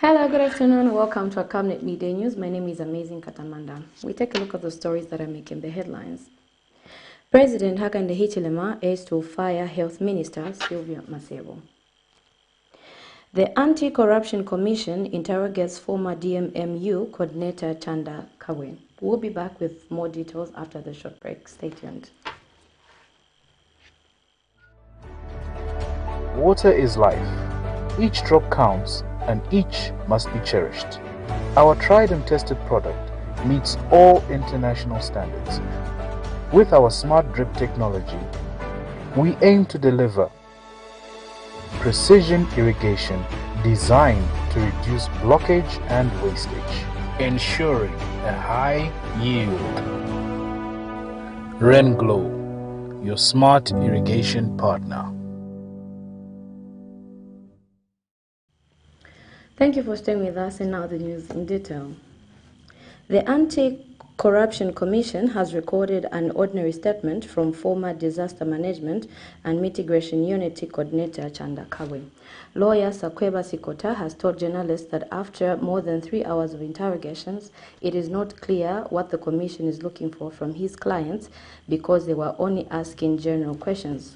Hello, good afternoon. Welcome to our Camnet Midday News. My name is Amazing Katamanda. We take a look at the stories that are making the headlines. President HAKAINDE HICHILEMA is to fire Health Minister SYLVIA MASEBO. The Anti-Corruption Commission interrogates former DMMU coordinator CHANDA KABWE. We'll be back with more details after the short break. Stay tuned. Water is life. Each drop counts and each must be cherished. Our tried and tested product meets all international standards. With our smart drip technology, we aim to deliver precision irrigation designed to reduce blockage and wastage, ensuring a high yield. RenGlow, your smart irrigation partner. Thank you for staying with us, and now the news in detail. The Anti-Corruption Commission has recorded an ordinary statement from former Disaster Management and Mitigation Unity Coordinator CHANDA KABWE. Lawyer Sakweba Sikota has told journalists that after more than 3 hours of interrogations, it is not clear what the Commission is looking for from his clients because they were only asking general questions.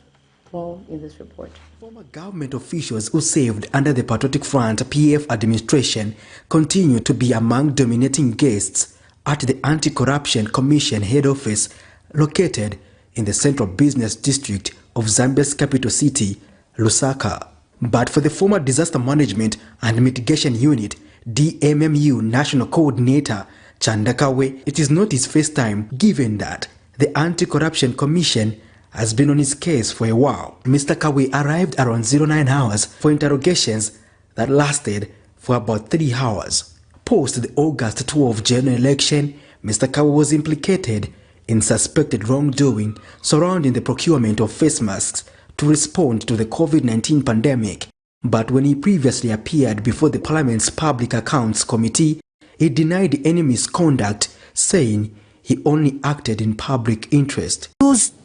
More in this report. Former government officials who served under the Patriotic Front PF administration continue to be among dominating guests at the Anti-Corruption Commission head office located in the central business district of Zambia's capital city, Lusaka. But for the former Disaster Management and Mitigation Unit DMMU National Coordinator CHANDA KABWE, it is not his first time, given that the Anti-Corruption Commission has been on his case for a while. Mr. KABWE arrived around 09 hours for interrogations that lasted for about 3 hours. Post the August 12 general election, Mr. KABWE was implicated in suspected wrongdoing surrounding the procurement of face masks to respond to the COVID-19 pandemic. But when he previously appeared before the Parliament's Public Accounts Committee, he denied any misconduct, saying he only acted in public interest.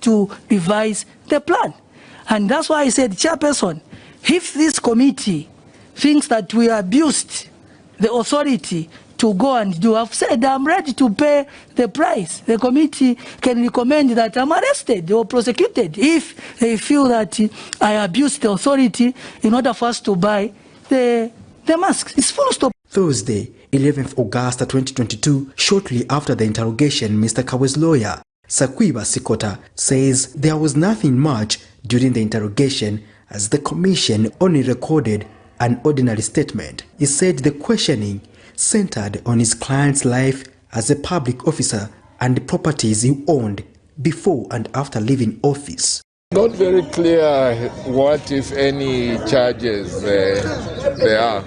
To revise the plan. And that's why I said, Chairperson, if this committee thinks that we abused the authority to go and do, I've said I'm ready to pay the price. The committee can recommend that I'm arrested or prosecuted if they feel that I abused the authority in order for us to buy the masks. It's full stop. Thursday, 11th August 2022, shortly after the interrogation, Mr. KABWE's lawyer, Sakweba Sikota, says there was nothing much during the interrogation as the commission only recorded an ordinary statement. He said the questioning centered on his client's life as a public officer and the properties he owned before and after leaving office. Not very clear what, if any, charges there are.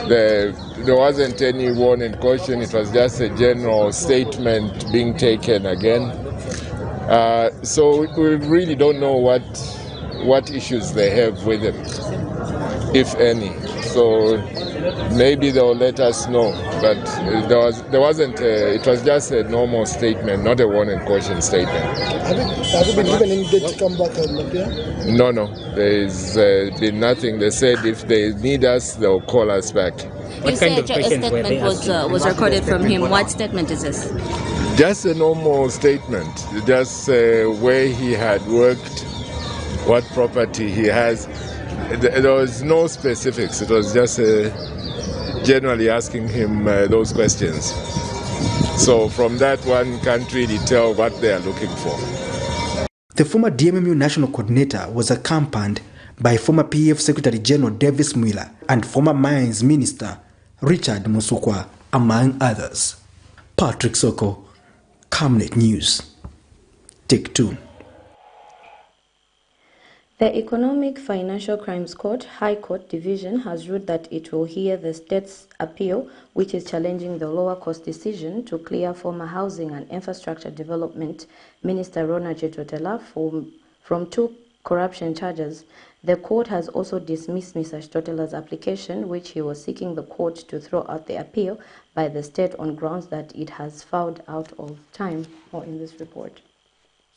There wasn't any warning caution, it was just a general statement being taken again. So we really don't know what issues they have with him, if any. So maybe they'll let us know. But there wasn't. It was just a normal statement, not a warning caution statement. Have you been given any date to come back and appear? No. There's been nothing. They said if they need us, they'll call us back. What kind of questions were they asking? was recorded from him. What statement is this? Just a normal statement, just where he had worked, what property he has. There was no specifics, it was just generally asking him those questions. So from that, one can't really tell what they are looking for. The former DMMU National Coordinator was accompanied by former PF Secretary General Davis Mwila and former Mines Minister Richard Musukwa, among others. Patrick Soko, Camnet News. Take 2. The Economic Financial Crimes Court, High Court Division, has ruled that it will hear the state's appeal, which is challenging the lower court decision to clear former Housing and Infrastructure Development Minister Rona Chitotela from 2 corruption charges. The court has also dismissed Mr. Chitotela's application, which he was seeking the court to throw out the appeal by the state on grounds that it has filed out of time. More in this report.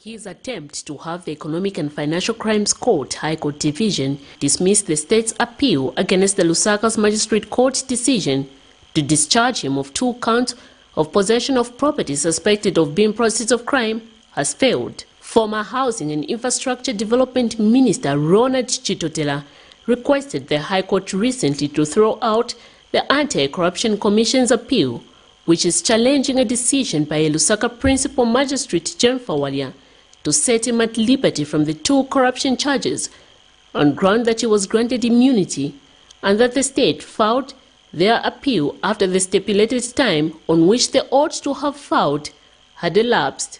His attempt to have the Economic and Financial Crimes Court High Court Division dismiss the state's appeal against the Lusaka's Magistrate Court decision to discharge him of 2 counts of possession of property suspected of being proceeds of crime has failed. Former Housing and Infrastructure Development Minister Ronald Chitotela requested the High Court recently to throw out the Anti-Corruption Commission's appeal, which is challenging a decision by a Lusaka Principal Magistrate Jen Fawalia to set him at liberty from the 2 corruption charges on ground that he was granted immunity and that the state filed their appeal after the stipulated time on which they ought to have filed had elapsed.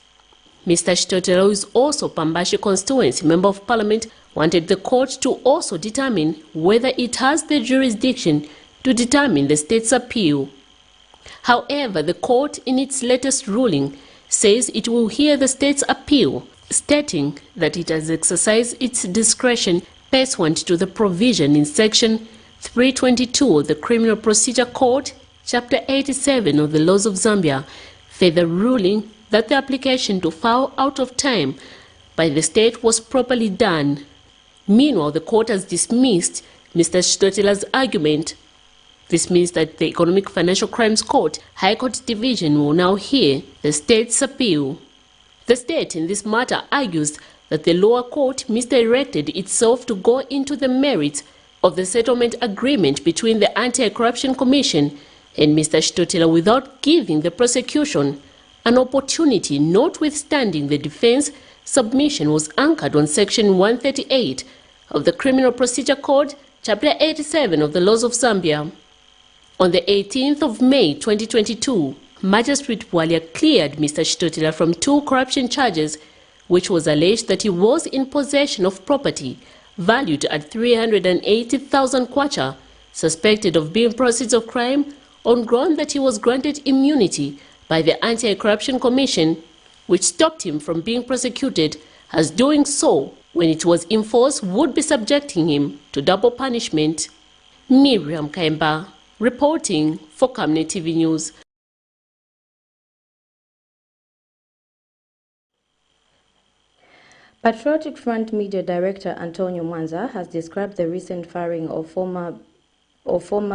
Mr. Chitotela, who is also Pambashi constituency Member of Parliament, wanted the court to also determine whether it has the jurisdiction to determine the state's appeal. However, the court in its latest ruling says it will hear the state's appeal, stating that it has exercised its discretion pursuant to the provision in Section 322 of the Criminal Procedure Code, Chapter 87 of the Laws of Zambia, further ruling that the application to file out of time by the state was properly done. Meanwhile, the court has dismissed Mr. Chitotela's argument. This means that the Economic Financial Crimes Court High Court Division will now hear the state's appeal. The state in this matter argues that the lower court misdirected itself to go into the merits of the settlement agreement between the Anti-Corruption Commission and Mr. Chitotela without giving the prosecution an opportunity, notwithstanding the defense submission was anchored on Section 138 of the Criminal Procedure Code, Chapter 87 of the Laws of Zambia. On the 18th of May 2022, Magistrate Walia cleared Mr. Chitotela from 2 corruption charges, which was alleged that he was in possession of property valued at 380,000 kwacha, suspected of being proceeds of crime, on ground that he was granted immunity by the Anti-Corruption Commission, which stopped him from being prosecuted, as doing so, when it was enforced, would be subjecting him to double punishment. Miriam Kaimba, reporting for Camnet TV News. Patriotic Front Media Director Antonio Mwanza has described the recent firing of former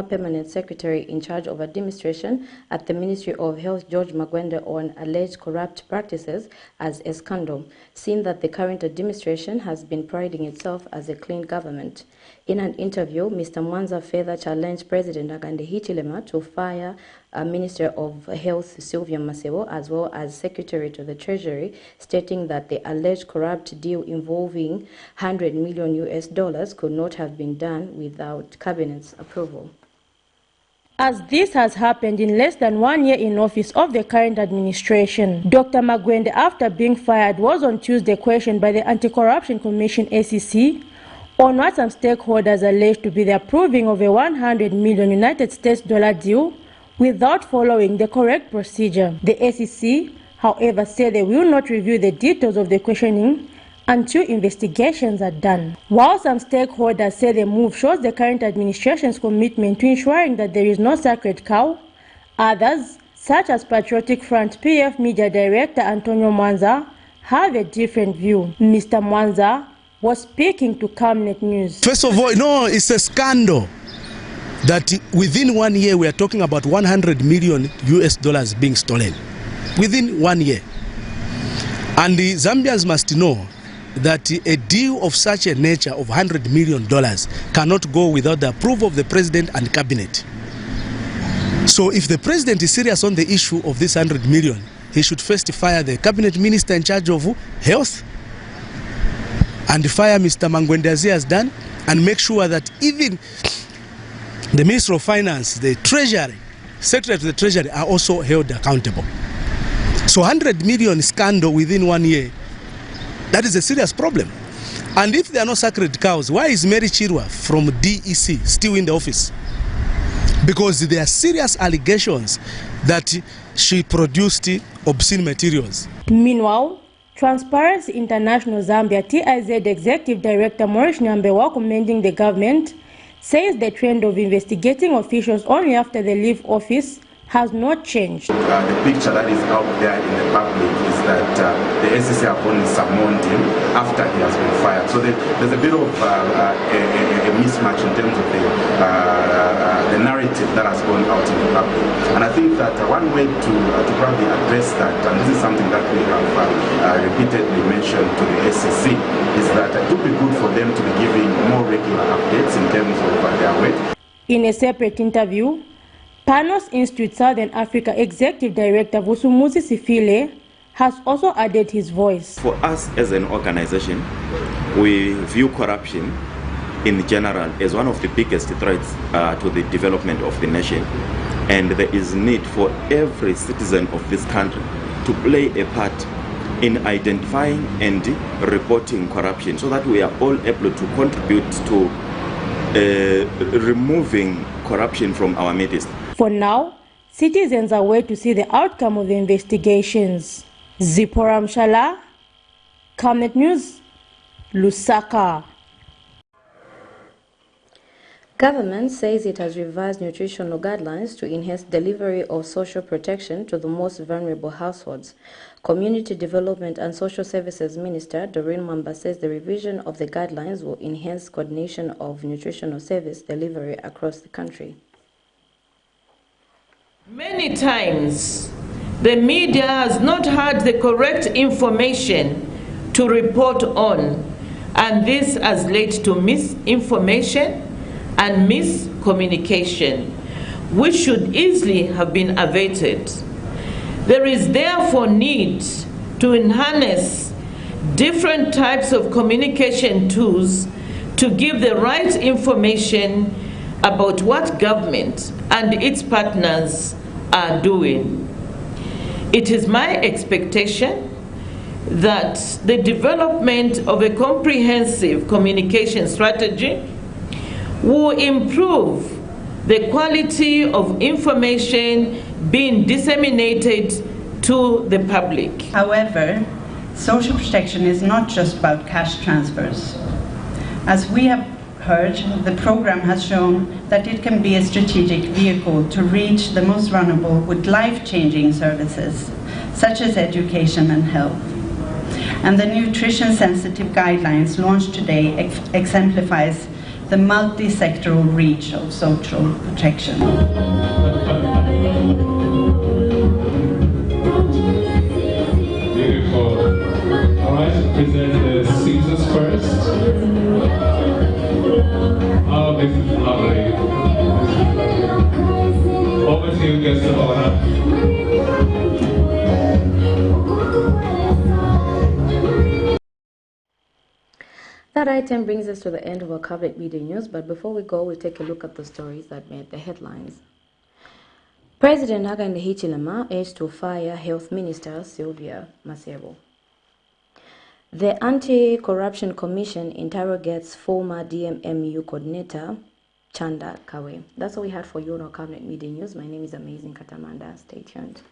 Permanent Secretary in charge of administration at the Ministry of Health, George Magwende, on alleged corrupt practices as a scandal, seeing that the current administration has been priding itself as a clean government. In an interview, Mr. Mwanza further challenged President HICHILEMA to fire Minister of Health SYLVIA MASEBO as well as Secretary to the Treasury, stating that the alleged corrupt deal involving $100 million could not have been done without Cabinet's approval. As this has happened in less than 1 year in office of the current administration, Dr. Magwende, after being fired, was on Tuesday questioned by the Anti-Corruption Commission ACC on what some stakeholders alleged to be the approving of a $100 million United States deal without following the correct procedure. The ACC, however, said they will not review the details of the questioning until investigations are done. While some stakeholders say the move shows the current administration's commitment to ensuring that there is no sacred cow, others, such as Patriotic Front PF Media Director Antonio Mwanza, have a different view. Mr. Mwanza was speaking to Camnet News. First of all, no, it's a scandal that within 1 year we are talking about $100 million being stolen. Within 1 year. And the Zambians must know that a deal of such a nature of $100 million cannot go without the approval of the president and cabinet. So if the president is serious on the issue of this $100 million, he should first fire the cabinet minister in charge of health and fire Mr. Magwende as he has done, and make sure that even the Minister of Finance, the Treasury, Secretary to the Treasury are also held accountable. So $100 million scandal within 1 year, that is a serious problem. And if there are no sacred cows, why is Mary Chirwa from DEC still in the office? Because there are serious allegations that she produced obscene materials. Meanwhile, Transparency International Zambia TIZ Executive Director Maurice Nyambe, while commending the government, says the trend of investigating officials only after they leave office has not changed. The picture that is out there in the public is that the SEC have only summoned him after he has been fired. So there's a bit of a mismatch in terms of the narrative that has gone out in the public. And I think that one way to probably address that, and this is something that we have repeatedly mentioned to the SEC, is that it would be good for them to be giving more regular updates in terms of their work. In a separate interview, Panos Institute Southern Africa Executive Director Vusumuzi Sifile has also added his voice. For us as an organization, we view corruption in general as one of the biggest threats to the development of the nation. And there is need for every citizen of this country to play a part in identifying and reporting corruption so that we are all able to contribute to removing corruption from our midst. For now, citizens are waiting to see the outcome of the investigations. Zipporah Mshala, Camnet News, Lusaka. Government says it has revised nutritional guidelines to enhance delivery of social protection to the most vulnerable households. Community Development and Social Services Minister Doreen Mamba says the revision of the guidelines will enhance coordination of nutritional service delivery across the country. Many times, the media has not had the correct information to report on, and this has led to misinformation and miscommunication, which should easily have been averted. There is therefore need to enhance different types of communication tools to give the right information about what government and its partners are doing. It is my expectation that the development of a comprehensive communication strategy will improve the quality of information being disseminated to the public. However, social protection is not just about cash transfers. As we have heard, the program has shown that it can be a strategic vehicle to reach the most vulnerable with life-changing services, such as education and health. And the nutrition-sensitive guidelines launched today exemplifies the multi-sectoral reach of social protection. Beautiful. All right, present the Caesars first. Oh, this is lovely. Over to you, guest of honor. That item brings us to the end of our covered media news, but before we go, we'll take a look at the stories that made the headlines. President HAKAINDE HICHILEMA urged to fire Health Minister SYLVIA MASEBO. The Anti-Corruption Commission interrogates former DMMU coordinator CHANDA KABWE. That's all we had for you on our Cabinet Media News. My name is Amazing Katamanda. Stay tuned.